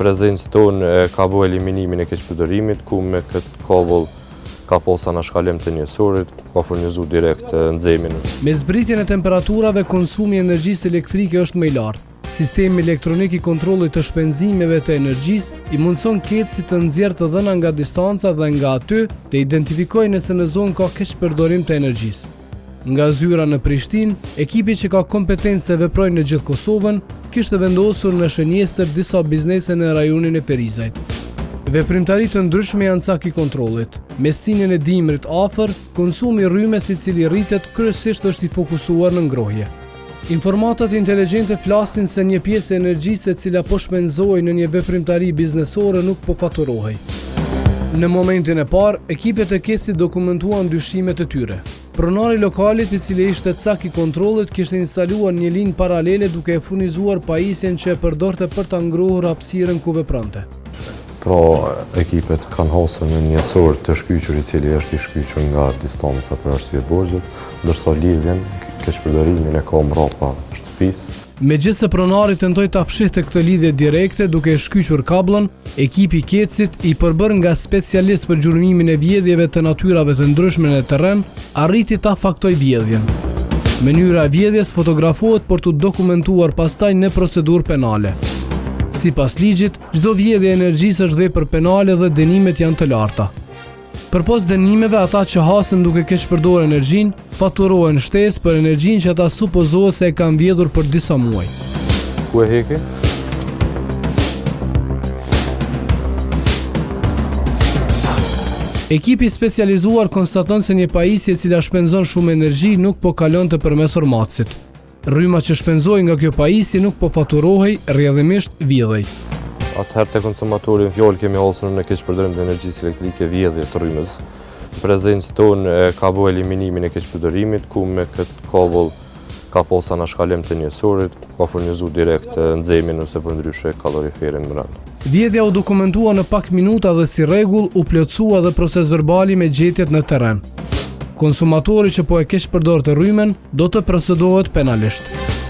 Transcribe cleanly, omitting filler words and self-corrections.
prezencë tonë ka bo eliminimin e keqpërdorimit, ku me këtë kavull ka posa në shkallim të njësorit, ka furnizu direkt nxemin. Me zbritjen e temperaturave, konsumi i energjisë elektrike është më i lartë. Sistemi elektronik i kontrollit të shpenzimeve të energjisë i mundson Kecit të nxjerrë të dhëna nga distanca dhe nga aty të identifikojë nëse në zonë ka keqpërdorim të energjisë. Nga zyra në Prishtinë, ekipi që ka kompetencë të veprojë në gjithë Kosovën, kishte vendosur në shënjestër disa biznese në rajonin e Perizajt. Veprimtari të ndryshme janë cak i kontrollit. Me stinjen e dimrit afër, konsumi i rrymes i cili rritet kryesisht është i fokusuar në ngrohje. Informatat inteligjente flasin se një pjesë e energjisë e cila po shpenzohej në një veprimtari biznesore nuk po faturohej. Në momentin e parë, ekipet e Kecit dokumentuan dyshimet e tyre. Pronari lokalit i cili ishte cak i kontrollit kishte instaluar një linjë paralele duke e furnizuar pajisjen që e përdorte për ta ngrohur hapësirën ku veprante. Pra, ekipet kanë hasur në njësor të shkyqur i cili është i shkyqur nga distanca për arsye borxhet, ndërsa lidhjen keqpërdorimin e ka mbrapa shtëpisë. Megjithse pronari tentoi ta fshihte këtë lidhje direkte duke e shkyqur kabllën, ekipi i Kecit i përbër nga specialist për gjurmimin e vjedhjeve të natyrave të ndryshme në terren, arriti ta faktoj vjedhjen. Mënyra e vjedhjes fotografohet për të dokumentuar pastaj në procedurë penale. Sipas ligjit, çdo vjedhje e energjisë është vepër penale dhe dënimet janë të larta. Përpos dënimeve, ata që hasen duke keqpërdorur energjinë, faturohen shtesë për energjinë që ata supozohet se e kanë vjedhur për disa muaj. Ku e heki? Ekipi specializuar konstaton se një pajisje e cila shpenzon shumë energji nuk po kalonte përmes ormacit. Rryma që shpenzohej nga kjo pajisje nuk po faturohej, rrjedhimisht vjedhej. Atëherë të konsumatorin fjallë kemi hasur në keqpërdorim të energjisë elektrike vjedhje të rrymës. Prezencë tonë ka bo eliminimin e keqpërdorimit, ku me këtë kavull ka posa në shkallim të njësorit, ka furnizu direkt nxemin ose për ndryshe kaloriferin brenda. Vjedhja u dokumentua në pak minuta dhe si rregull u plotësua dhe proces verbali me gjetjet në terren. Konsumatori që po e keqpërdor të rrymen do të procedohet penalisht.